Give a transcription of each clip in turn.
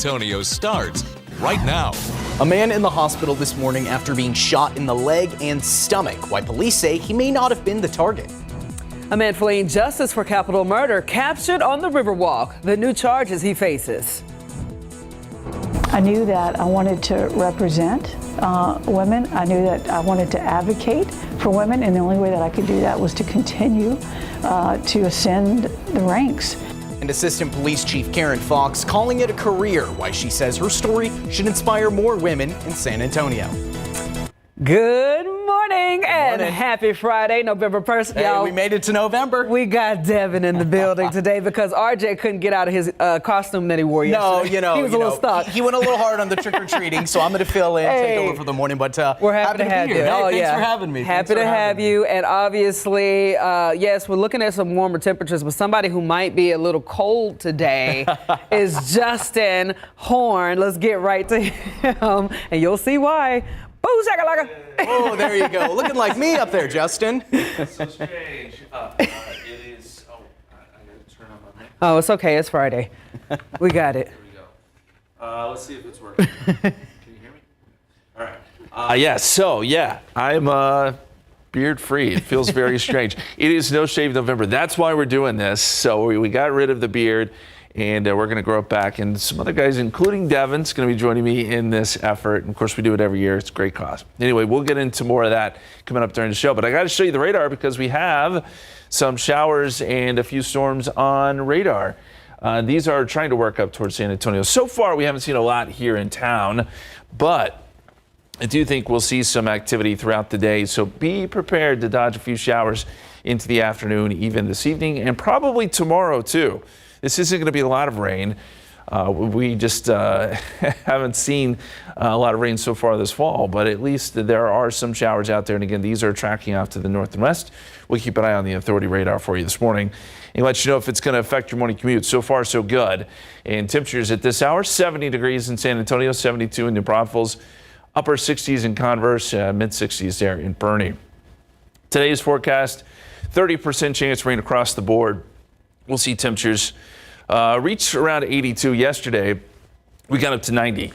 Antonio starts right now. A man in the hospital this morning after being shot in the leg and stomach. Why police say he may not have been the target. A man fleeing justice for capital murder captured on the Riverwalk. The new charges he faces. I knew that I wanted to represent women. I knew that I wanted to advocate for women, and the only way that I could do that was to continue to ascend the ranks. And Assistant Police Chief Karen Fox calling it a career. Why she says her story should inspire more women in San Antonio. Good morning and happy Friday, November 1st, Hey, y'all. we made it to November. We got Devin in the building today because RJ couldn't get out of his costume that he wore yesterday. No, he was a little stuck. He went a little hard on the trick-or-treating, so I'm going to fill in, take over for the morning, but we're happy to have you. Hey, oh, thanks yeah. for having me. Happy to have you. And obviously, yes, we're looking at some warmer temperatures, but somebody who might be a little cold today is Justin Horn. Let's get right to him, and you'll see why. Boo, shakalaka. Oh, there you go. Looking like me up there, Justin. That's so strange. It is. Oh, I gotta turn on my mic. Oh, it's okay. It's Friday. We got it. There we go. Let's see if it's working. Can you hear me? All right. I'm beard free. It feels very strange. It is No Shave November. That's why we're doing this. So we got rid of the beard. And we're going to grow it back. And some other guys, including Devin's, going to be joining me in this effort. And of course, we do it every year. It's a great cause. Anyway, we'll get into more of that coming up during the show. But I got to show you the radar because we have some showers and a few storms on radar. These are trying to work up towards San Antonio. So far, we haven't seen a lot here in town. But I do think we'll see some activity throughout the day. So be prepared to dodge a few showers into the afternoon, even this evening, and probably tomorrow, too. This isn't going to be a lot of rain. We just haven't seen a lot of rain so far this fall, but at least there are some showers out there. And again, these are tracking off to the north and west. We'll keep an eye on the authority radar for you this morning and let you know if it's going to affect your morning commute. So far, so good. And temperatures at this hour, 70 degrees in San Antonio, 72 in New Braunfels, upper 60s in Converse, mid 60s there in Bernie. Today's forecast, 30% chance of rain across the board. We'll see temperatures reach around 82 yesterday. We got up to 90.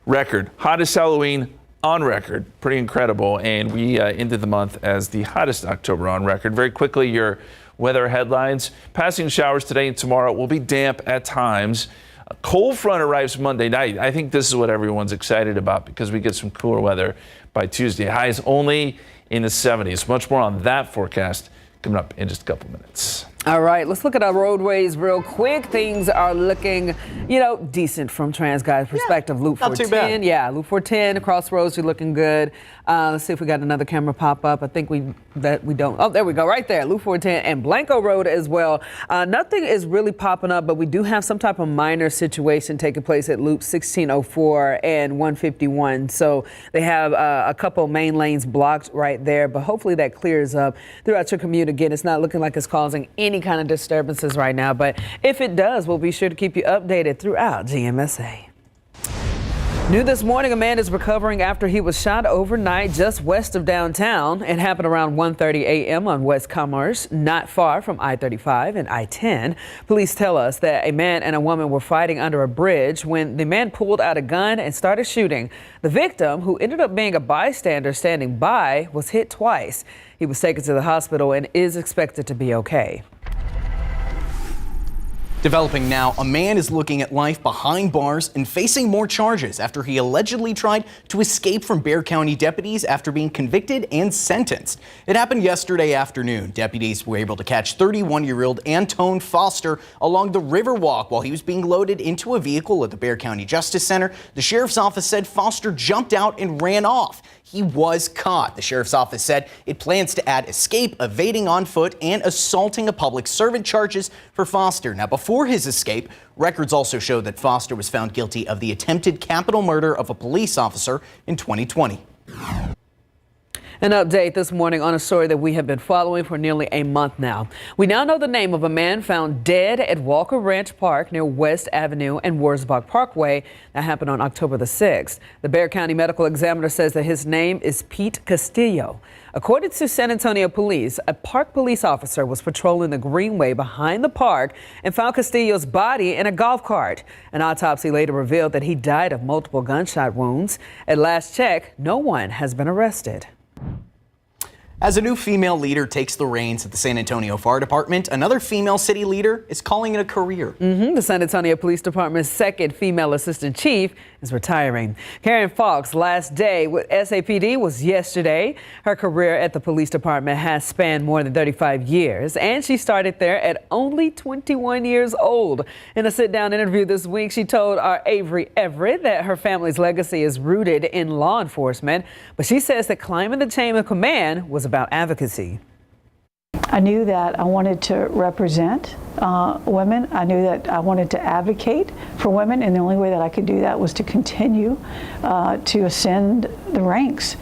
Record. Hottest Halloween on record. Pretty incredible. And we ended the month as the hottest October on record. Very quickly, your weather headlines. Passing showers today and tomorrow will be damp at times. A cold front arrives Monday night. I think this is what everyone's excited about because we get some cooler weather by Tuesday. Highs only in the 70s. Much more on that forecast coming up in just a couple minutes. All right, let's look at our roadways real quick. Things are looking, decent from TransGuide's perspective. Loop not too 410, bad. yeah, Loop 410, Crossroads are looking good. Let's see if we got another camera pop up. I think we don't. Oh, there we go, right there, Loop 410 and Blanco Road as well. Nothing is really popping up, but we do have some type of minor situation taking place at Loop 1604 and 151. So they have a couple main lanes blocked right there, but hopefully that clears up throughout your commute. Again, it's not looking like it's causing any kind of disturbances right now, but if it does, we'll be sure to keep you updated throughout GMSA. New this morning, a man is recovering after he was shot overnight just west of downtown. It happened around 1:30 a.m. on West Commerce, not far from I-35 and I-10. Police tell us that a man and a woman were fighting under a bridge when the man pulled out a gun and started shooting. The victim, who ended up being a bystander standing by, was hit twice. He was taken to the hospital and is expected to be okay. Developing now, a man is looking at life behind bars and facing more charges after he allegedly tried to escape from Bexar County deputies after being convicted and sentenced. It happened yesterday afternoon. Deputies were able to catch 31-year-old Antone Foster along the Riverwalk while he was being loaded into a vehicle at the Bexar County Justice Center. The sheriff's office said Foster jumped out and ran off. He was caught. The sheriff's office said it plans to add escape, evading on foot, and assaulting a public servant charges for Foster. Now, before his escape, records also show that Foster was found guilty of the attempted capital murder of a police officer in 2020. An update this morning on a story that we have been following for nearly a month now. We now know the name of a man found dead at Walker Ranch Park near West Avenue and Wurstfest Parkway. That happened on October the 6th. The Bexar County Medical Examiner says that his name is Pete Castillo. According to San Antonio police, a park police officer was patrolling the greenway behind the park and found Castillo's body in a golf cart. An autopsy later revealed that he died of multiple gunshot wounds. At last check, no one has been arrested. As a new female leader takes the reins at the San Antonio Fire Department, another female city leader is calling it a career. The San Antonio Police Department's second female assistant chief is retiring. Karen Falk's last day with SAPD was yesterday. Her career at the police department has spanned more than 35 years, and she started there at only 21 years old. In a sit-down interview this week, she told our Avery Everett that her family's legacy is rooted in law enforcement, but she says that climbing the chain of command was about advocacy. I knew that I wanted to represent women. I knew that I wanted to advocate for women, and the only way that I could do that was to continue to ascend the ranks.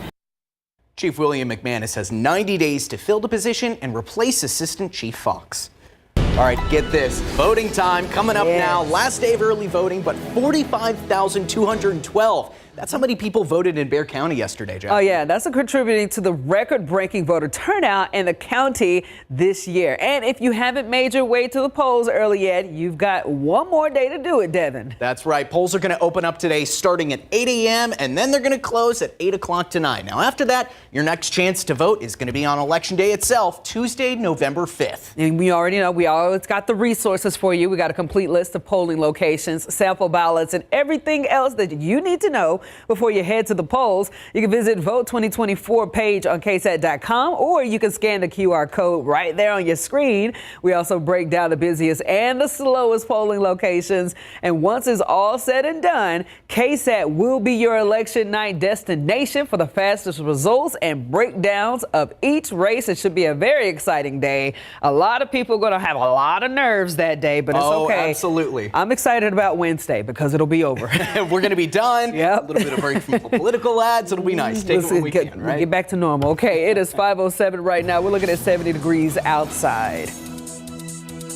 Chief William McManus has 90 days to fill the position and replace Assistant Chief Fox. All right, get this. Voting time coming up now. Last day of early voting, but 45,212. That's how many people voted in Bexar County yesterday, Jeff. Oh, yeah, that's contributing to the record-breaking voter turnout in the county this year. And if you haven't made your way to the polls early yet, you've got one more day to do it, Devin. That's right. Polls are going to open up today starting at 8 a.m. and then they're going to close at 8 o'clock tonight. Now, after that, your next chance to vote is going to be on Election Day itself, Tuesday, November 5th. And we already know, we always got the resources for you. We got a complete list of polling locations, sample ballots, and everything else that you need to know before you head to the polls. You can visit Vote 2024 page on KSAT.com, or you can scan the QR code right there on your screen. We also break down the busiest and the slowest polling locations. And once it's all said and done, KSAT will be your election night destination for the fastest results and breakdowns of each race. It should be a very exciting day. A lot of people are going to have a lot of nerves that day, but it's okay. Absolutely. I'm excited about Wednesday because it'll be over. We're going to be done. Yep. A little bit of break from the political ads. It'll be nice. Take it when we can, right? Get back to normal. Okay, it is 5:07 right now. We're looking at 70 degrees outside.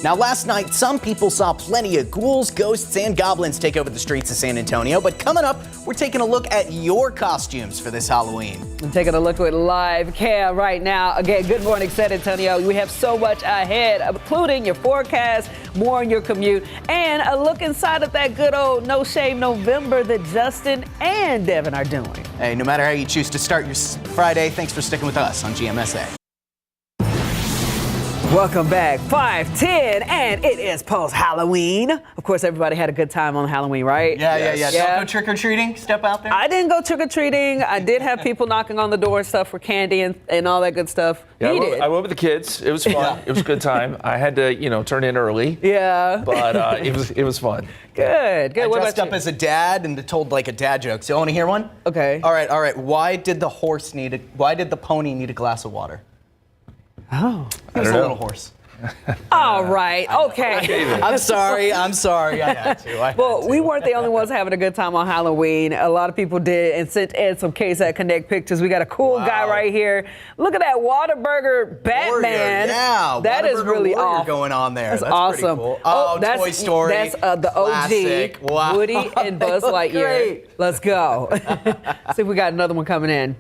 Now, last night, some people saw plenty of ghouls, ghosts, and goblins take over the streets of San Antonio. But coming up, we're taking a look at your costumes for this Halloween. I'm taking a look at live cam right now. Again, good morning, San Antonio. We have so much ahead, including your forecast, more on your commute, and a look inside of that good old No Shave November that Justin and Devin are doing. Hey, no matter how you choose to start your Friday, thanks for sticking with us on GMSA. Welcome back, 5:10, and it is post-Halloween. Of course, everybody had a good time on Halloween, right? Yeah. Don't go trick-or-treating. Step out there. I didn't go trick-or-treating. I did have people knocking on the door and stuff for candy and all that good stuff. Yeah, He did. I went with the kids. It was fun. It was a good time. I had to, turn in early. Yeah. But it was fun. Good. I What dressed about up you? as a dad and told like a dad joke. So you want to hear one? Okay. All right. Why did the pony need a glass of water? Oh. It was don't a know. little horse. All right. Okay. I'm sorry. I had to. Well, we weren't the only ones having a good time on Halloween. A lot of people did and sent in some KSAT Connect pictures. We got a cool guy right here. Look at that Whataburger Batman. Yeah, that is Whataburger really Warrior awesome. going on there. That's Pretty awesome. cool. That's Toy Story. That's the OG. Classic. Wow. Woody and Buzz They look Lightyear. great. Let's go. See if we got another one coming in.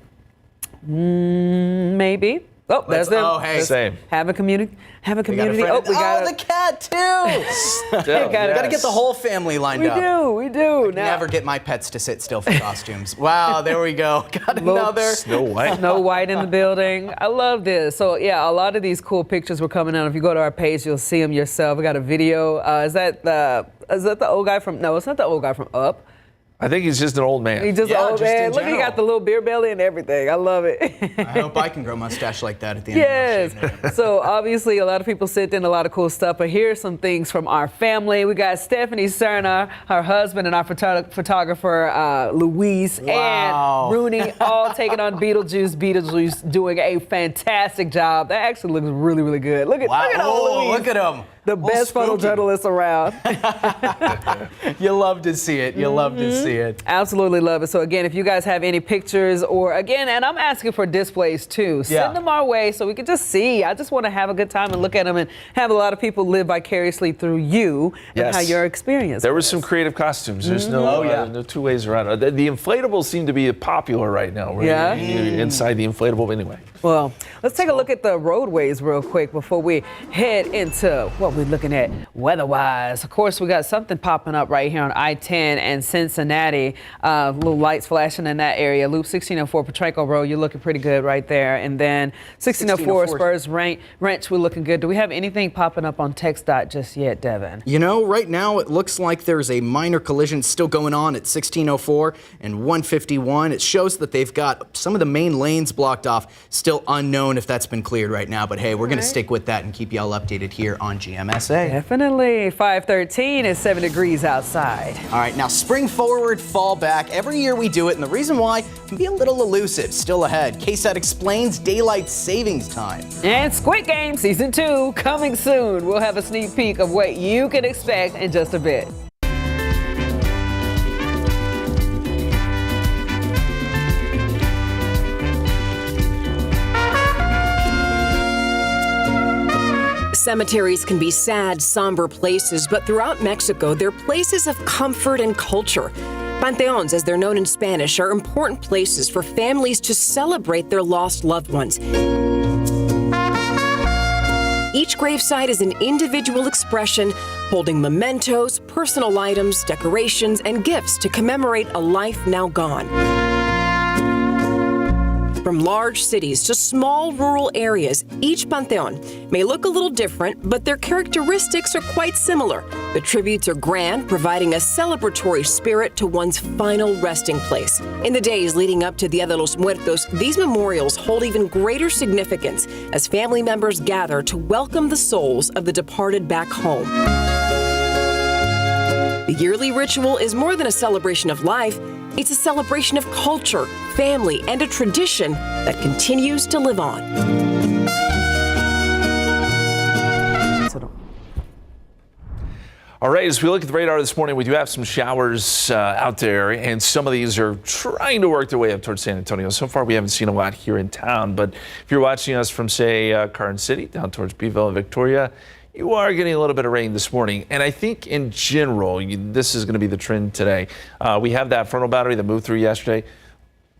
Maybe. Oh, there's them. Oh, hey. Same. Have a community. We got the cat too. Gotta get the whole family lined up. We do. Now, Never get my pets to sit still for costumes. Wow, there we go. Got another. Snow White. Snow White in the building. I love this. So yeah, a lot of these cool pictures were coming out. If you go to our page, you'll see them yourself. We got a video. Is that the old guy from? No, it's not the old guy from Up. I think he's just an old man. He's just Yeah, an old just man. in Look, he general. got the little beer belly and everything. I love it. I hope I can grow a mustache like that at the end Yes. of the November. So obviously a lot of people sent in a lot of cool stuff, but here's some things from our family. We got Stephanie Cerna, her husband, and our photographer Luis Wow. and Rooney all taking on Beetlejuice. Beetlejuice doing a fantastic job. That actually looks really, really good. Look at Wow. old Luis. Look at him. The best photojournalist around. You love to see it. You love to see it. Absolutely love it. So again, if you guys have any pictures or again, and I'm asking for displays too, send them our way so we can just see. I just want to have a good time and look at them and have a lot of people live vicariously through you and how your experience. There was some creative costumes. There's no two ways around it. The inflatables seem to be popular right now. You're inside the inflatable anyway. Well, let's take a look at the roadways real quick before we head into what we're looking at weather-wise. Of course, we got something popping up right here on I-10 and Cincinnati. Little lights flashing in that area. Loop 1604 Petranco Road, you're looking pretty good right there. And then 1604 Spurs Ranch, we're looking good. Do we have anything popping up on TxDOT just yet, Devin? You know, right now it looks like there's a minor collision still going on at 1604 and 151. It shows that they've got some of the main lanes blocked off. Still unknown if that's been cleared right now, but hey, we're going to stick with that and keep y'all updated here on GMSA. Definitely. 513 is 7 degrees outside. All right, now spring forward, fall back. Every year we do it, and the reason why can be a little elusive. Still ahead, KSAT explains daylight savings time. And Squid Game Season 2 coming soon. We'll have a sneak peek of what you can expect in just a bit. Cemeteries can be sad, somber places, but throughout Mexico, they're places of comfort and culture. Panteones, as they're known in Spanish, are important places for families to celebrate their lost loved ones. Each gravesite is an individual expression, holding mementos, personal items, decorations, and gifts to commemorate a life now gone. From large cities to small rural areas, each pantheon may look a little different, but their characteristics are quite similar. The tributes are grand, providing a celebratory spirit to one's final resting place. In the days leading up to Dia de los Muertos, these memorials hold even greater significance as family members gather to welcome the souls of the departed back home. The yearly ritual is more than a celebration of life. It's a celebration of culture, family, and a tradition that continues to live on. All right, as we look at the radar this morning, we do have some showers out there, and some of these are trying to work their way up towards San Antonio. So far, we haven't seen a lot here in town, but if you're watching us from, say, Carson City down towards Beeville and Victoria, you are getting a little bit of rain this morning, and I think in general, this is going to be the trend today. We have that frontal boundary that moved through yesterday.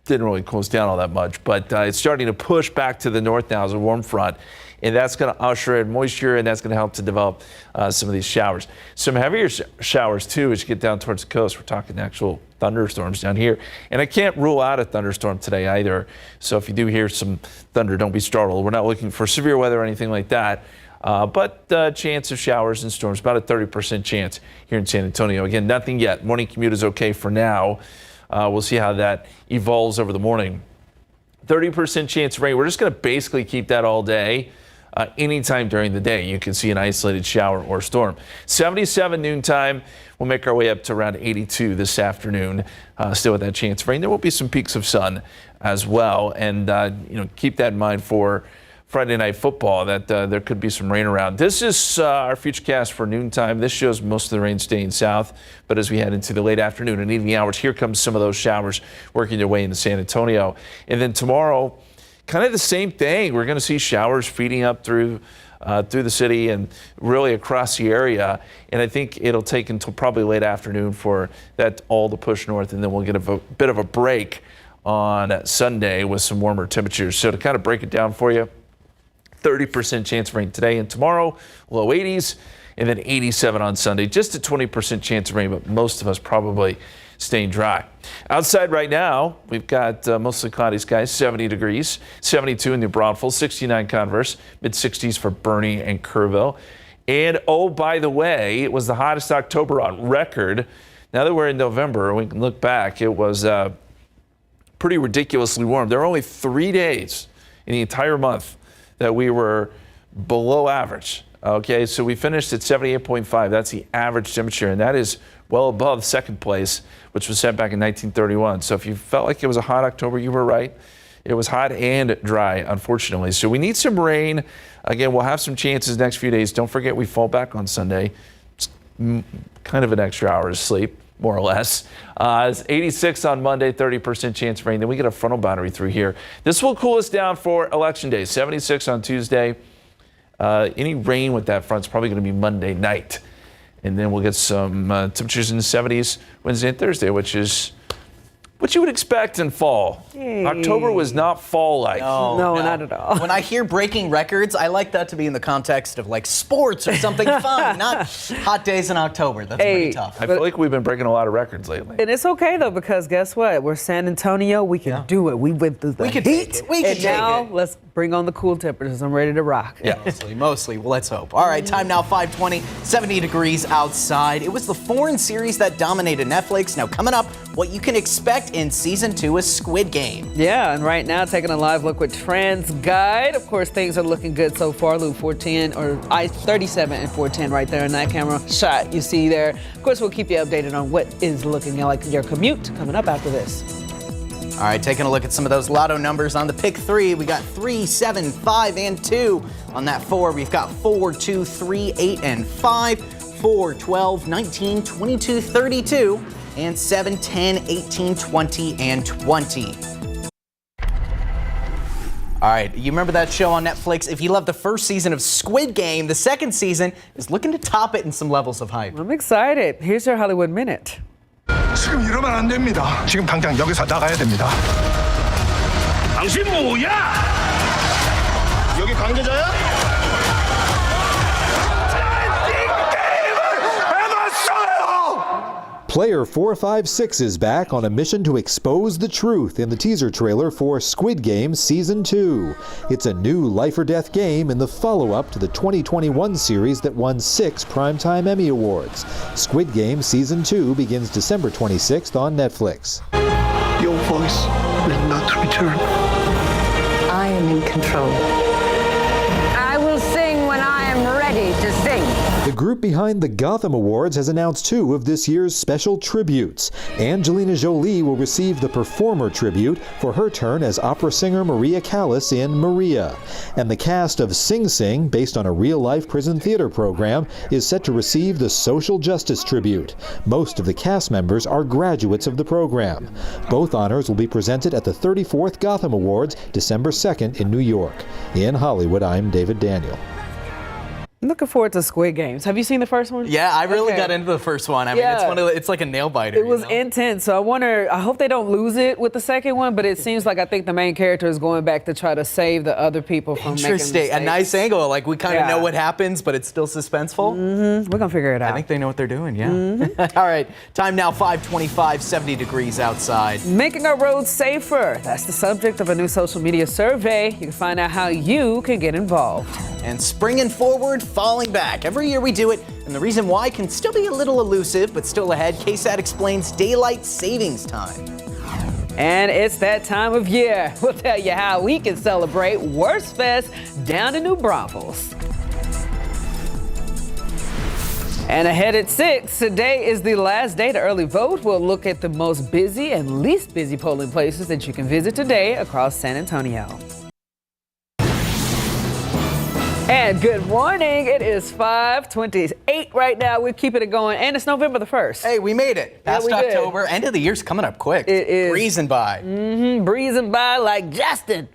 Didn't really close down all that much, but it's starting to push back to the north now as a warm front, and that's going to usher in moisture, and that's going to help to develop some of these showers. Some heavier showers, too, as you get down towards the coast. We're talking actual thunderstorms down here, and I can't rule out a thunderstorm today either, so if you do hear some thunder, don't be startled. We're not looking for severe weather or anything like that. But chance of showers and storms, about a 30% chance here in San Antonio. Again, nothing yet. Morning commute is okay for now. We'll see how that evolves over the morning. 30% chance of rain. We're just going to basically keep that all day. Anytime during the day, you can see an isolated shower or storm. 77 noontime. We'll make our way up to around 82 this afternoon. Still with that chance of rain. There will be some peaks of sun as well. And, keep that in mind for Friday night football, that there could be some rain around. This is our futurecast for noontime. This shows most of the rain staying south, but as we head into the late afternoon and evening hours, here comes some of those showers working their way into San Antonio. And then tomorrow, kind of the same thing. We're going to see showers feeding up through the city and really across the area. And I think it'll take until probably late afternoon for that all to push north, and then we'll get a bit of a break on Sunday with some warmer temperatures. So to kind of break it down for you, 30% chance of rain today and tomorrow, low 80s, and then 87 on Sunday. Just a 20% chance of rain, but most of us probably staying dry. Outside right now, we've got mostly cloudy skies, 70 degrees, 72 in New Braunfels, 69 Converse, mid-60s for Bernie and Kerrville. And oh, by the way, it was the hottest October on record. Now that we're in November, we can look back. It was pretty ridiculously warm. There were only 3 days in the entire month that we were below average. Okay, so we finished at 78.5. That's the average temperature, and that is well above second place, which was set back in 1931. So if you felt like it was a hot October, you were right. It was hot and dry, unfortunately. So we need some rain. Again, we'll have some chances next few days. Don't forget we fall back on Sunday. It's kind of an extra hour of sleep, more or less. It's 86 on Monday, 30% chance of rain. Then we get a frontal boundary through here. This will cool us down for Election Day. 76 on Tuesday. Any rain with that front is probably going to be Monday night. And then we'll get some temperatures in the 70s Wednesday and Thursday, which is what you would expect in fall. Hey. October was not fall-like. No, not at all. When I hear breaking records, I like that to be in the context of like sports or something fun, not hot days in October. That's pretty tough. I feel like we've been breaking a lot of records lately. And it's okay, though, because guess what? We're San Antonio. We can do it. We went through the We could heat. take it. We could and take now it. let's bring on the cool temperatures. I'm ready to rock. Yeah. Mostly. Well, let's hope. All right, time now 5:20, 70 degrees outside. It was the foreign series that dominated Netflix. Now coming up, what you can expect in season 2 of Squid Game. Yeah, and right now taking a live look with Trans Guide. Of course, things are looking good so far. Loop 410 or I-37 and 410 right there in that camera shot you see there. Of course, we'll keep you updated on what is looking like your commute coming up after this. All right, taking a look at some of those lotto numbers on the pick 3. We got 3, 7, 5, and 2. On that 4, we've got 4, 2, 3, 8, and 5, 4, 12, 19, 22, 32, and 7, 10, 18, 20, and 20. All right, you remember that show on Netflix? If you loved the first season of Squid Game, the second season is looking to top it in some levels of hype. I'm excited. Here's your Hollywood Minute. 지금 이러면 안 됩니다. 지금 당장 여기서 나가야 됩니다. 당신 뭐야? 여기 관계자야? Player 456 is back on a mission to expose the truth in the teaser trailer for Squid Game Season 2. It's a new life or death game in the follow-up to the 2021 series that won 6 Primetime Emmy Awards. Squid Game Season 2 begins December 26th on Netflix. Your voice will not return. I am in control. I will sing when I am ready to sing. The group behind the Gotham Awards has announced 2 of this year's special tributes. Angelina Jolie will receive the Performer Tribute for her turn as opera singer Maria Callas in Maria. And the cast of Sing Sing, based on a real-life prison theater program, is set to receive the Social Justice Tribute. Most of the cast members are graduates of the program. Both honors will be presented at the 34th Gotham Awards, December 2nd in New York. In Hollywood, I'm David Daniel. I'm looking forward to Squid Games. Have you seen the first one? Yeah, I really got into the first one. I mean, it's like a nail biter. It was intense. So I hope they don't lose it with the second one, but it seems like I think the main character is going back to try to save the other people from making mistakes. A nice angle. Like, we kind of know what happens, but it's still suspenseful. We're going to figure it out. I think they know what they're doing, yeah. All right, time now 5:25, 70 degrees outside. Making our roads safer. That's the subject of a new social media survey. You can find out how you can get involved. And springing forward, falling back. Every year we do it, and the reason why can still be a little elusive, but still ahead. KSAT explains daylight savings time. And it's that time of year. We'll tell you how we can celebrate Wurstfest down in New Braunfels. And ahead at 6, today is the last day to early vote. We'll look at the most busy and least busy polling places that you can visit today across San Antonio. And good morning. It is 5:28 right now. We're keeping it going, and it's November the 1st. Hey, we made it. Past October. End of the year's coming up quick. It is. Breezing by. Breezing by like Justin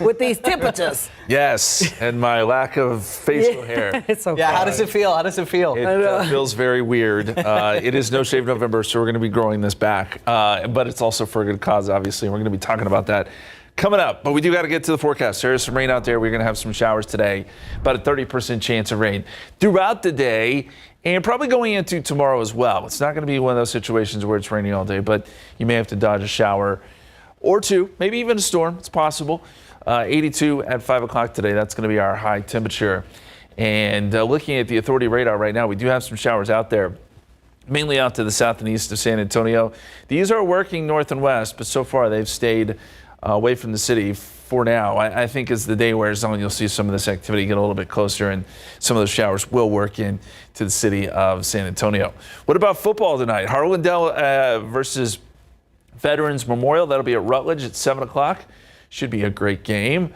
with these temperatures. Yes, and my lack of facial hair. It's okay. Yeah, how does it feel? How does it feel? It feels very weird. It is No Shave November, so we're going to be growing this back. But it's also for a good cause, obviously. We're going to be talking about that coming up. But we do got to get to the forecast. There is some rain out there. We're going to have some showers today, about a 30% chance of rain throughout the day, and probably going into tomorrow as well. It's not going to be one of those situations where it's raining all day, but you may have to dodge a shower or two, maybe even a storm. It's possible. 82 at 5 o'clock today. That's going to be our high temperature. And looking at the authority radar right now, we do have some showers out there, mainly out to the south and east of San Antonio. These are working north and west, but so far they've stayed away from the city for now. I think as the day wears on, you'll see some of this activity get a little bit closer, and some of those showers will work in to the city of San Antonio. What about football tonight? Harlandale versus Veterans Memorial. That'll be at Rutledge at 7 o'clock. Should be a great game.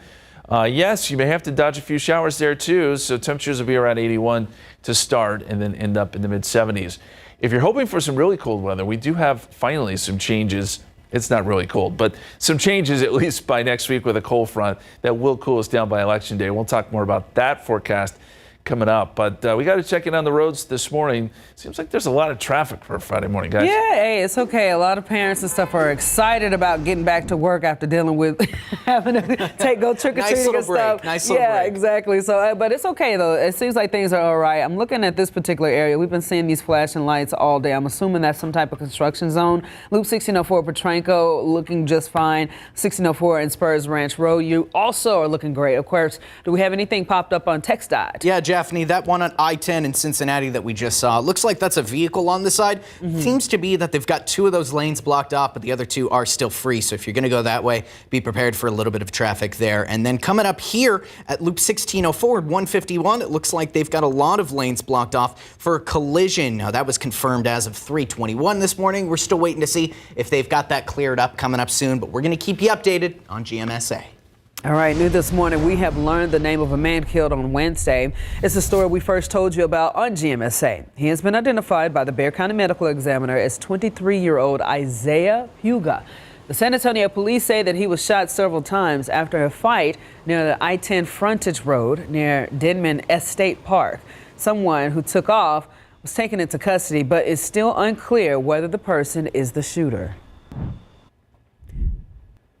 Yes, you may have to dodge a few showers there too, so temperatures will be around 81 to start and then end up in the mid-70s. If you're hoping for some really cold weather, we do have finally some changes. It's not really cold, but some changes at least by next week with a cold front that will cool us down by Election Day. We'll talk more about that forecast coming up, but we got to check in on the roads this morning. Seems like there's a lot of traffic for a Friday morning, guys. Yeah, hey, it's okay. A lot of parents and stuff are excited about getting back to work after dealing with having to go trick-or-treating and stuff. Nice little break. Yeah, exactly. So, but it's okay though. It seems like things are all right. I'm looking at this particular area. We've been seeing these flashing lights all day. I'm assuming that's some type of construction zone. Loop 1604 Petranco looking just fine. 1604 in Spurs Ranch Road. You also are looking great. Of course, do we have anything popped up on TxDOT? Yeah, Japhanie, that one on I-10 in Cincinnati that we just saw, looks like that's a vehicle on the side. Seems to be that they've got 2 of those lanes blocked off, but the other 2 are still free. So if you're going to go that way, be prepared for a little bit of traffic there. And then coming up here at Loop 1604 and 151, it looks like they've got a lot of lanes blocked off for a collision. Now, that was confirmed as of 3:21 this morning. We're still waiting to see if they've got that cleared up coming up soon, but we're going to keep you updated on GMSA. All right, new this morning, we have learned the name of a man killed on Wednesday. It's a story we first told you about on GMSA. He has been identified by the Bexar County Medical Examiner as 23-year-old Isaiah Huga. The San Antonio police say that he was shot several times after a fight near the I-10 frontage road near Denman Estate Park. Someone who took off was taken into custody, but it's still unclear whether the person is the shooter.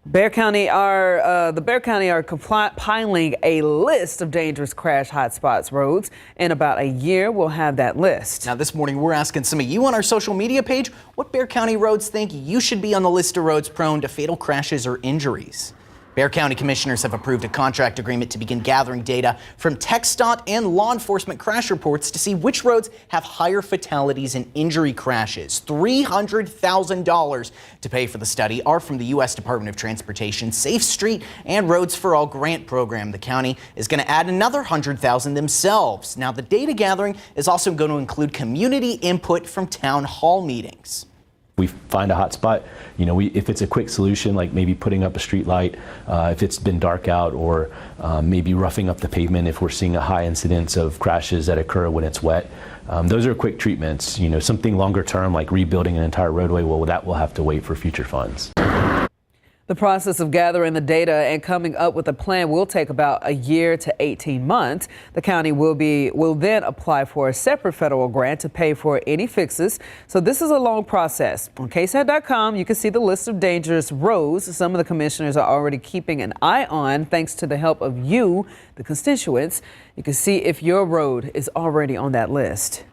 The Bexar County are compiling a list of dangerous crash hotspots roads. In about a year, we'll have that list. Now, this morning, we're asking some of you on our social media page what Bexar County roads think you should be on the list of roads prone to fatal crashes or injuries. Bexar County commissioners have approved a contract agreement to begin gathering data from TxDOT and law enforcement crash reports to see which roads have higher fatalities and injury crashes. $300,000 to pay for the study are from the U.S. Department of Transportation Safe Street and Roads for All grant program. The county is going to add another $100,000 themselves. Now, the data gathering is also going to include community input from town hall meetings. We find a hot spot, if it's a quick solution, like maybe putting up a street light, if it's been dark out, or maybe roughing up the pavement if we're seeing a high incidence of crashes that occur when it's wet. Those are quick treatments. Something longer term like rebuilding an entire roadway, well, that will have to wait for future funds. The process of gathering the data and coming up with a plan will take about a year to 18 months. The county will then apply for a separate federal grant to pay for any fixes. So this is a long process. On KSAT.com, you can see the list of dangerous roads some of the commissioners are already keeping an eye on thanks to the help of you, the constituents. You can see if your road is already on that list.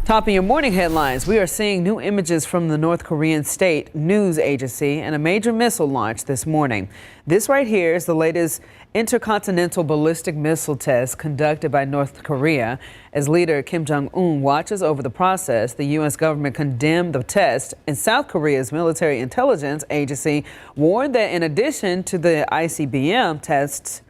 Topping your morning headlines, we are seeing new images from the North Korean state news agency and a major missile launch this morning. This right here is the latest intercontinental ballistic missile test conducted by North Korea. As leader Kim Jong-un watches over the process, the U.S. government condemned the test, and South Korea's military intelligence agency warned that in addition to the ICBM tests,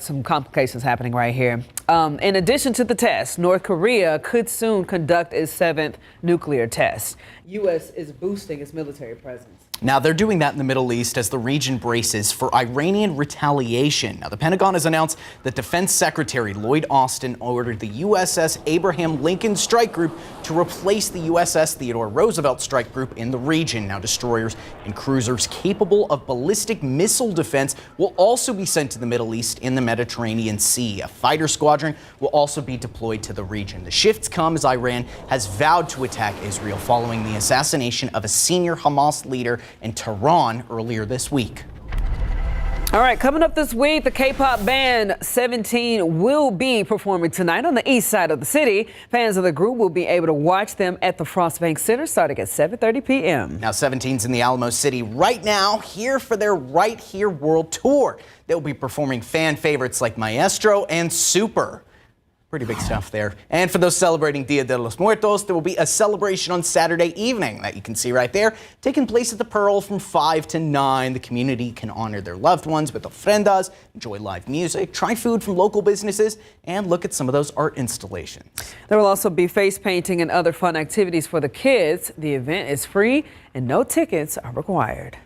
some complications happening right here. In addition to the test, North Korea could soon conduct its 7th nuclear test. U.S. is boosting its military presence. Now, they're doing that in the Middle East as the region braces for Iranian retaliation. Now, the Pentagon has announced that Defense Secretary Lloyd Austin ordered the USS Abraham Lincoln Strike Group to replace the USS Theodore Roosevelt Strike Group in the region. Now, destroyers and cruisers capable of ballistic missile defense will also be sent to the Middle East in the Mediterranean Sea. A fighter squadron will also be deployed to the region. The shifts come as Iran has vowed to attack Israel following the assassination of a senior Hamas leader in Tehran earlier this week. All right, coming up this week, the K-pop band 17 will be performing tonight on the east side of the city. Fans of the group will be able to watch them at the Frostbank Center starting at 7:30 p.m. Now, 17's in the Alamo City right now, here for their Right Here World Tour. They'll be performing fan favorites like Maestro and Super. Pretty big stuff there. And for those celebrating Dia de los Muertos, there will be a celebration on Saturday evening that you can see right there, taking place at the Pearl from 5 to 9. The community can honor their loved ones with ofrendas, enjoy live music, try food from local businesses, and look at some of those art installations. There will also be face painting and other fun activities for the kids. The event is free and no tickets are required.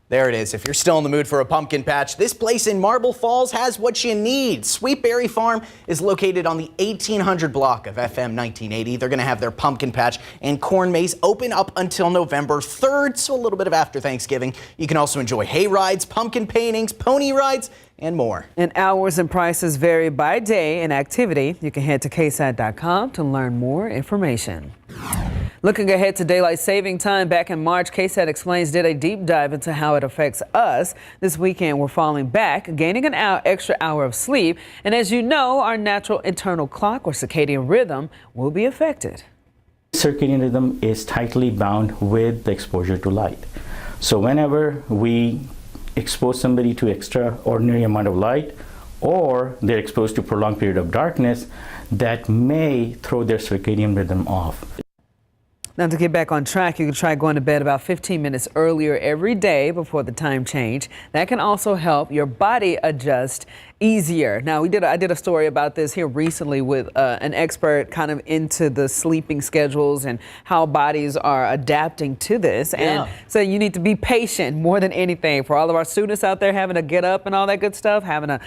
There it is. If you're still in the mood for a pumpkin patch, this place in Marble Falls has what you need. Sweetberry Farm is located on the 1800 block of FM 1980. They're going to have their pumpkin patch and corn maze open up until November 3rd, so a little bit of after Thanksgiving. You can also enjoy hay rides, pumpkin paintings, pony rides, and more. And hours and prices vary by day and activity. You can head to KSAT.com to learn more information. Looking ahead to daylight saving time, back in March, KSAT Explains did a deep dive into how it affects us. This weekend, we're falling back, gaining an extra hour of sleep. And as you know, our natural internal clock or circadian rhythm will be affected. Circadian rhythm is tightly bound with the exposure to light. So whenever we expose somebody to extraordinary amount of light, or they're exposed to prolonged period of darkness, that may throw their circadian rhythm off. Now, to get back on track, you can try going to bed about 15 minutes earlier every day before the time change. That can also help your body adjust easier. Now, I did a story about this here recently with an expert kind of into the sleeping schedules and how bodies are adapting to this. And so you need to be patient more than anything. For all of our students out there having to get up and all that good stuff, having to,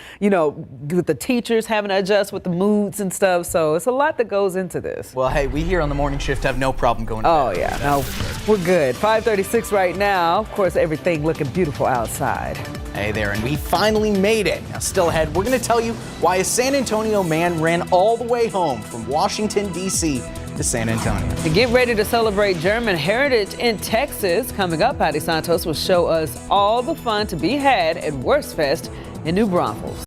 with the teachers having to adjust with the moods and stuff. So it's a lot that goes into this. Well, hey, we here on the morning shift have no problem going to bed. Oh, yeah. No, we're good. 5:36 right now. Of course, everything looking beautiful outside. Hey there, and we finally made it. Now, still ahead, we're going to tell you why a San Antonio man ran all the way home from Washington, D.C. to San Antonio. To get ready to celebrate German heritage in Texas, coming up, Patty Santos will show us all the fun to be had at Wurstfest in New Braunfels.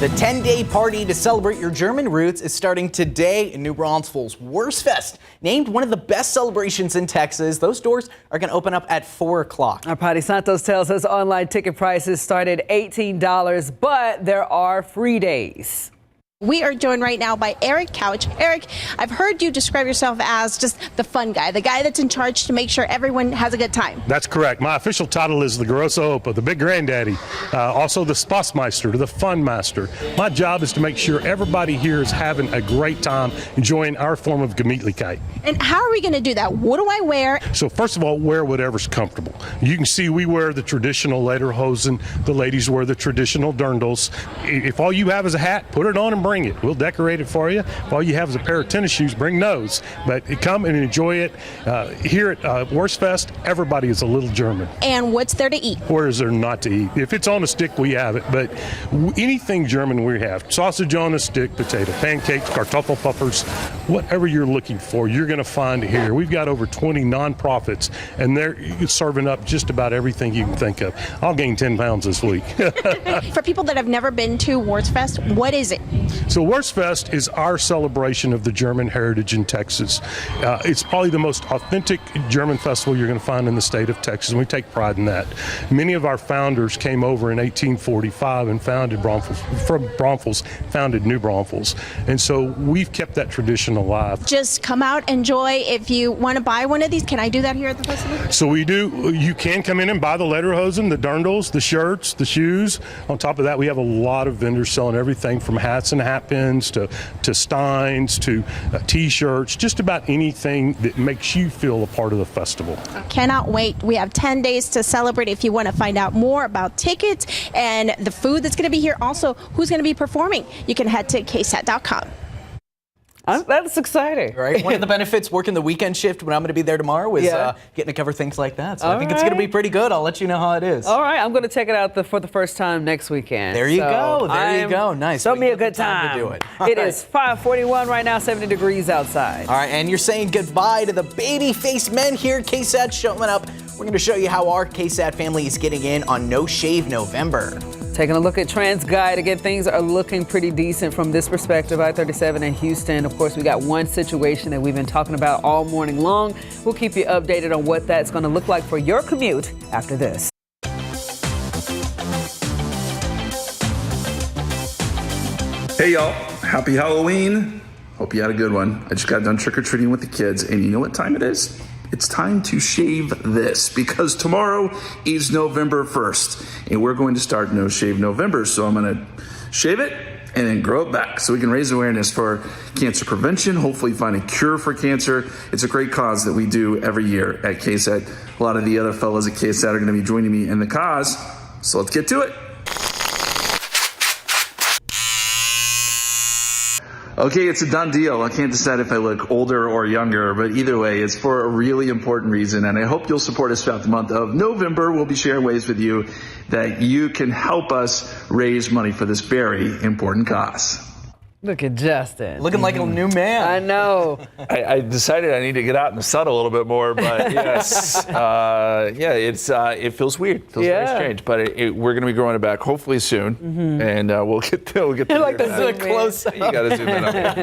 The 10-day party to celebrate your German roots is starting today in New Braunfels. Wurstfest, named one of the best celebrations in Texas. Those doors are going to open up at 4 o'clock. Our Patty Santos tells us online ticket prices start at $18, but there are free days. We are joined right now by Eric Couch. Eric, I've heard you describe yourself as just the fun guy, the guy that's in charge to make sure everyone has a good time. That's correct. My official title is the Grosso Opa, the big granddaddy, also the Spaßmeister, the fun master. My job is to make sure everybody here is having a great time enjoying our form of Gemütlichkeit. And how are we going to do that? What do I wear? So first of all, wear whatever's comfortable. You can see we wear the traditional lederhosen. The ladies wear the traditional dirndls. If all you have is a hat, put it on and bring it. We'll decorate it for you. If all you have is a pair of tennis shoes, bring those. But come and enjoy it. Here at Wurstfest, everybody is a little German. And what's there to eat? Where is there not to eat? If it's on a stick, we have it. But anything German we have. Sausage on a stick, potato pancakes, Kartoffelpuffers, whatever you're looking for, you're going to find it here. We've got over 20 nonprofits, and they're serving up just about everything you can think of. I'll gain 10 pounds this week. For people that have never been to Wurstfest, what is it? So Wurstfest is our celebration of the German heritage in Texas. It's probably the most authentic German festival you're going to find in the state of Texas, and we take pride in that. Many of our founders came over in 1845 and founded founded New Braunfels, and so we've kept that tradition alive. Just come out, enjoy. If you want to buy one of these, can I do that here at the festival? So we do. You can come in and buy the lederhosen, the dirndls, the shirts, the shoes. On top of that, we have a lot of vendors selling everything from hats and hat pins to steins to t-shirts, just about anything that makes you feel a part of the festival. Cannot wait. We have 10 days to celebrate. If you want to find out more about tickets and the food that's going to be here, also who's going to be performing, you can head to KSAT.com. That's exciting. Right. One of the benefits working the weekend shift when I'm going to be there tomorrow is getting to cover things like that. So I think it's going to be pretty good. I'll let you know how it is. All right. I'm going to check it out for the first time next weekend. There you go. There you go. Nice. Show me a good time. To do it. It is 5:41 right now, 70 degrees outside. All right. And you're saying goodbye to the baby-faced men here at KSAT showing up. We're going to show you how our KSAT family is getting in on No Shave November. Taking a look at TransGuide. Again, things are looking pretty decent from this perspective. I-37 in Houston. Of course, we got one situation that we've been talking about all morning long. We'll keep you updated on what that's going to look like for your commute after this. Hey y'all, happy Halloween. Hope you had a good one. I just got done trick-or-treating with the kids, and you know what time it is? It's time to shave this, because tomorrow is November 1st, and we're going to start No Shave November. So I'm gonna shave it and then grow it back so we can raise awareness for cancer prevention, hopefully find a cure for cancer. It's a great cause that we do every year at KSAT. A lot of the other fellows at KSAT are gonna be joining me in the cause, so let's get to it. Okay, it's a done deal. I can't decide if I look older or younger, but either way, it's for a really important reason, and I hope you'll support us throughout the month of November. We'll be sharing ways with you that you can help us raise money for this very important cause. Look at Justin. Looking like a new man. I know. I decided I need to get out in the sun a little bit more, but yes, it feels weird. It feels very strange, but we're going to be growing it back hopefully soon, and we'll get to like the close up. You got to zoom in on it.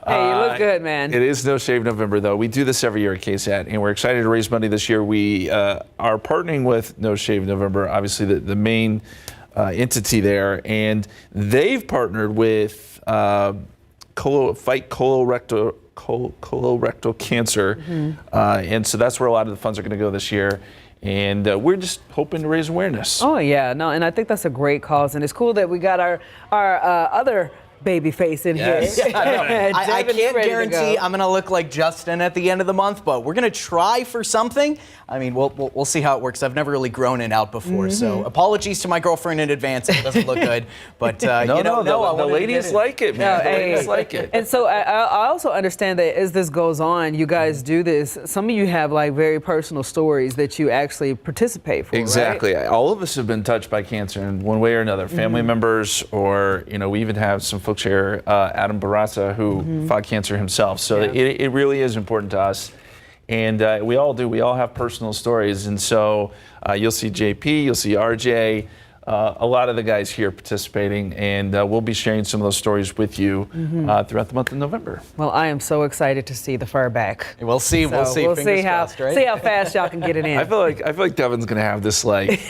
Hey, you look good, man. It is No Shave November, though. We do this every year at KSAT, and we're excited to raise money this year. We are partnering with No Shave November, obviously the main entity there, and they've partnered with Fight Colorectal Cancer, and so that's where a lot of the funds are going to go this year. And we're just hoping to raise awareness. Oh yeah, no, and I think that's a great cause, and it's cool that we got our other baby face in here. I can't guarantee I'm going to look like Justin at the end of the month, but we're going to try for something. I mean, we'll see how it works. I've never really grown it out before, so apologies to my girlfriend in advance if it doesn't look good. But the ladies like it, man. The ladies like it. And so I also understand that as this goes on, you guys do this. Some of you have like very personal stories that you actually participate for. Exactly. Right? All of us have been touched by cancer in one way or another. Family members, or we even have some folks here, Adam Barraza, who fought cancer himself. So it really is important to us. And we all do. We all have personal stories. And so you'll see JP, you'll see RJ, a lot of the guys here participating. And we'll be sharing some of those stories with you throughout the month of November. Well, I am so excited to see the fur back. We'll see. We'll see how fast y'all can get it in. I feel like Devin's going to have this like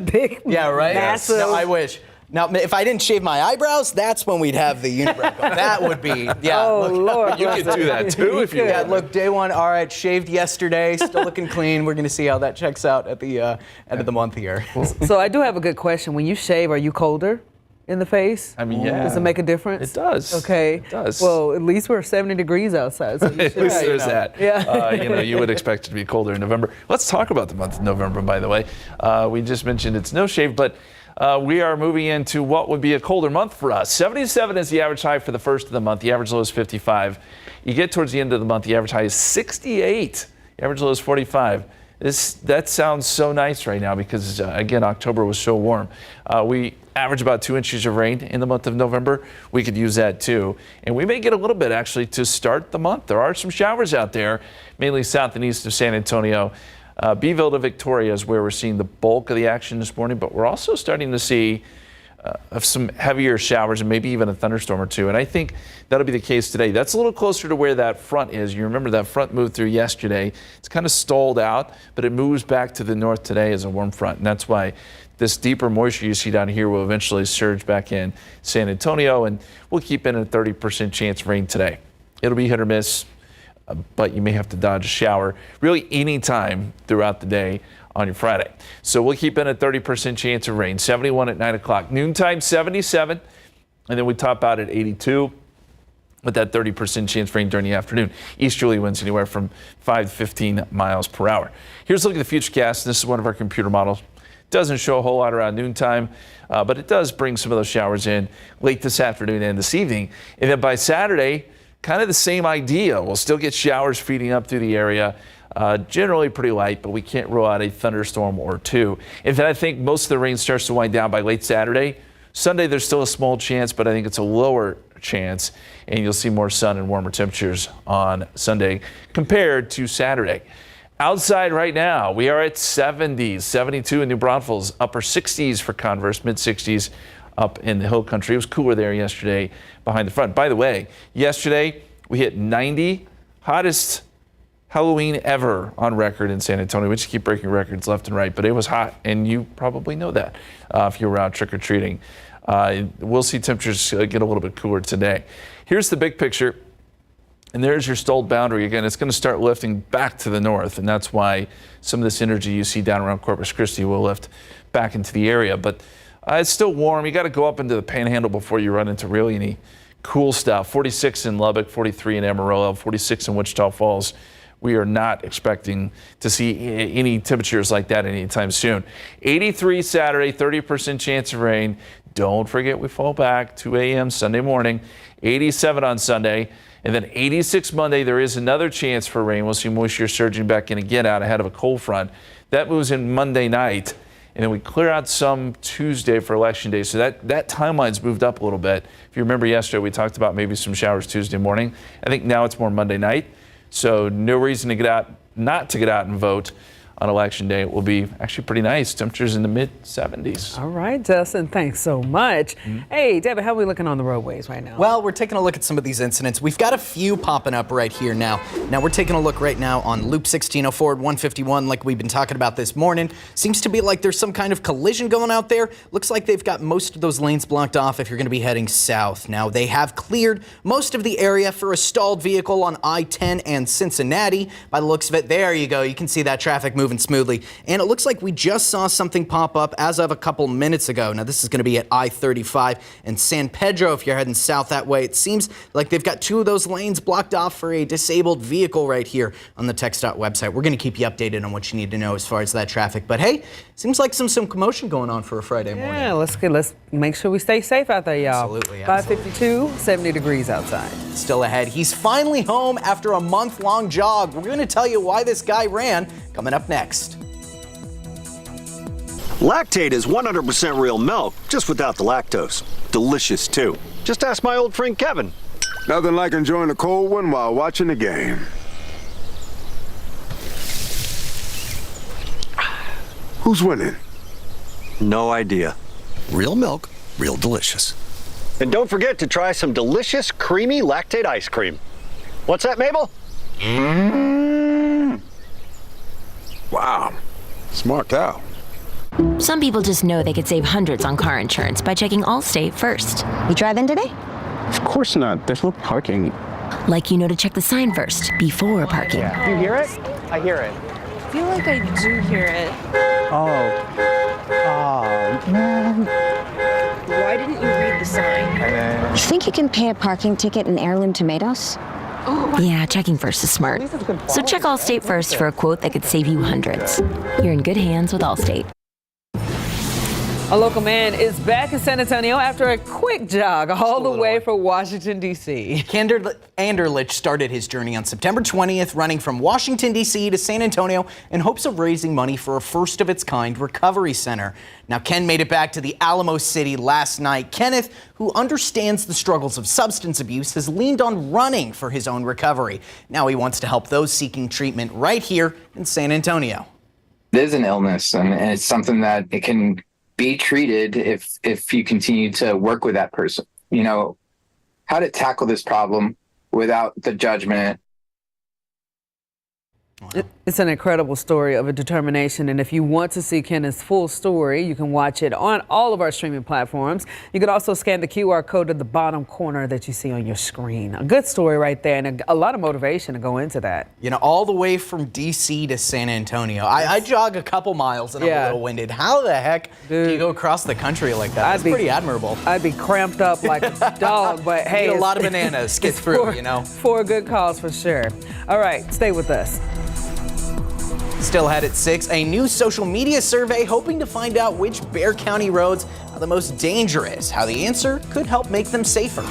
big, massive. No, I wish. Now, if I didn't shave my eyebrows, that's when we'd have the unibrow. That would be, Lord. You could do that too if you want. Yeah, look, day one, all right, shaved yesterday, still looking clean. We're going to see how that checks out at the end of the month here. So I do have a good question. When you shave, are you colder in the face? I mean, yeah. Does it make a difference? It does. Okay. It does. Well, at least we're 70 degrees outside. So at least there's that. Yeah. You would expect it to be colder in November. Let's talk about the month of November, by the way. We just mentioned it's no shave, but we are moving into what would be a colder month for us. 77 is the average high for the first of the month. The average low is 55. You get towards the end of the month, the average high is 68. The average low is 45. That sounds so nice right now because, again, October was so warm. We average about 2 inches of rain in the month of November. We could use that too. And we may get a little bit, actually, to start the month. There are some showers out there, mainly south and east of San Antonio. Beeville to Victoria is where we're seeing the bulk of the action this morning, but we're also starting to see some heavier showers and maybe even a thunderstorm or two. And I think that'll be the case today. That's a little closer to where that front is. You remember that front moved through yesterday. It's kind of stalled out, but it moves back to the north today as a warm front. And that's why this deeper moisture you see down here will eventually surge back in San Antonio, and we'll keep in a 30% chance of rain today. It'll be hit or miss, but you may have to dodge a shower really any time throughout the day on your Friday. So we'll keep in a 30% chance of rain. 71 at 9 o'clock. Noontime, 77. And then we top out at 82 with that 30% chance of rain during the afternoon. Easterly winds anywhere from 5 to 15 miles per hour. Here's a look at the futurecast. This is one of our computer models. Doesn't show a whole lot around noontime, but it does bring some of those showers in late this afternoon and this evening. And then by Saturday, kind of the same idea. We'll still get showers feeding up through the area. Generally pretty light, but we can't rule out a thunderstorm or two. In fact, I think most of the rain starts to wind down by late Saturday. Sunday, there's still a small chance, but I think it's a lower chance, and you'll see more sun and warmer temperatures on Sunday compared to Saturday. Outside right now, we are at 70s, 72 in New Braunfels, upper 60s for Converse, mid 60s up in the hill country. It was cooler there yesterday behind the front. By the way, yesterday we hit 90, hottest Halloween ever on record in San Antonio. We just keep breaking records left and right, but it was hot, and you probably know that if you were out trick-or-treating. We'll see temperatures get a little bit cooler today. Here's the big picture. And there's your stalled boundary. Again, it's going to start lifting back to the north, and that's why some of this energy you see down around Corpus Christi will lift back into the area. But it's still warm. You got to go up into the Panhandle before you run into really any cool stuff. 46 in Lubbock, 43 in Amarillo, 46 in Wichita Falls. We are not expecting to see any temperatures like that anytime soon. 83 Saturday, 30% chance of rain. Don't forget we fall back 2 a.m. Sunday morning. 87 on Sunday. And then 86 Monday, there is another chance for rain. We'll see moisture surging back in again out ahead of a cold front. That moves in Monday night. And then we clear out some Tuesday for Election Day. So that timeline's moved up a little bit. If you remember yesterday, we talked about maybe some showers Tuesday morning. I think now it's more Monday night. So no reason to not to get out and vote on Election Day. It will be actually pretty nice. Temperatures in the mid-70s. All right, Justin, thanks so much. Hey, David, how are we looking on the roadways right now? Well, we're taking a look at some of these incidents. We've got a few popping up right here now. Now, we're taking a look right now on Loop 1604 151, like we've been talking about this morning. Seems to be like there's some kind of collision going out there. Looks like they've got most of those lanes blocked off if you're going to be heading south. Now, they have cleared most of the area for a stalled vehicle on I-10 and Cincinnati. By the looks of it, there you go. You can see that traffic moving smoothly. And it looks like we just saw something pop up as of a couple minutes ago. Now, this is going to be at I-35 and San Pedro if you're heading south that way. It seems like they've got two of those lanes blocked off for a disabled vehicle right here on the TxDOT website. We're going to keep you updated on what you need to know as far as that traffic. But hey, seems like some commotion going on for a Friday morning. Yeah, let's make sure we stay safe out there, y'all. Absolutely. 552, 70 degrees outside. Still ahead. He's finally home after a month-long jog. We're going to tell you why this guy ran coming up next. Lactate is 100% real milk, just without the lactose. Delicious, too. Just ask my old friend Kevin. Nothing like enjoying a cold one while watching the game. Who's winning? No idea. Real milk, real delicious. And don't forget to try some delicious, creamy Lactate ice cream. What's that, Mabel? Wow. Smart cow. Some people just know they could save hundreds on car insurance by checking Allstate first. You driving today? Of course not. There's no parking. Like you know to check the sign first before parking. Do you hear it? I hear it. I feel like I do hear it. Oh, man. Why didn't you read the sign? You think you can pay a parking ticket in heirloom tomatoes? Yeah, checking first is smart. So check Allstate first for a quote that could save you hundreds. You're in good hands with Allstate. A local man is back in San Antonio after a quick jog all the way from Washington, D.C. Anderlich started his journey on September 20th, running from Washington, D.C. to San Antonio in hopes of raising money for a first-of-its-kind recovery center. Now, Ken made it back to the Alamo City last night. Kenneth, who understands the struggles of substance abuse, has leaned on running for his own recovery. Now he wants to help those seeking treatment right here in San Antonio. It is an illness, and it's something that it can be treated if you continue to work with that person. You know, how to tackle this problem without the judgment. It's an incredible story of a determination, and if you want to see Kenneth's full story, you can watch it on all of our streaming platforms. You can also scan the QR code at the bottom corner that you see on your screen. A good story right there, and a lot of motivation to go into that. You know, all the way from D.C. to San Antonio. I jog a couple miles and I'm a little winded. How the heck do you go across the country like that? That's pretty admirable. I'd be cramped up like a dog, but hey. Need a lot of bananas to get through, you know. For a good cause, for sure. All right, stay with us. Still ahead at 6, a new social media survey hoping to find out which Bexar County roads are the most dangerous, how the answer could help make them safer.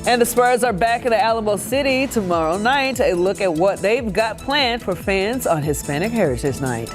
And the Spurs are back in the Alamo City tomorrow night. A look at what they've got planned for fans on Hispanic Heritage Night.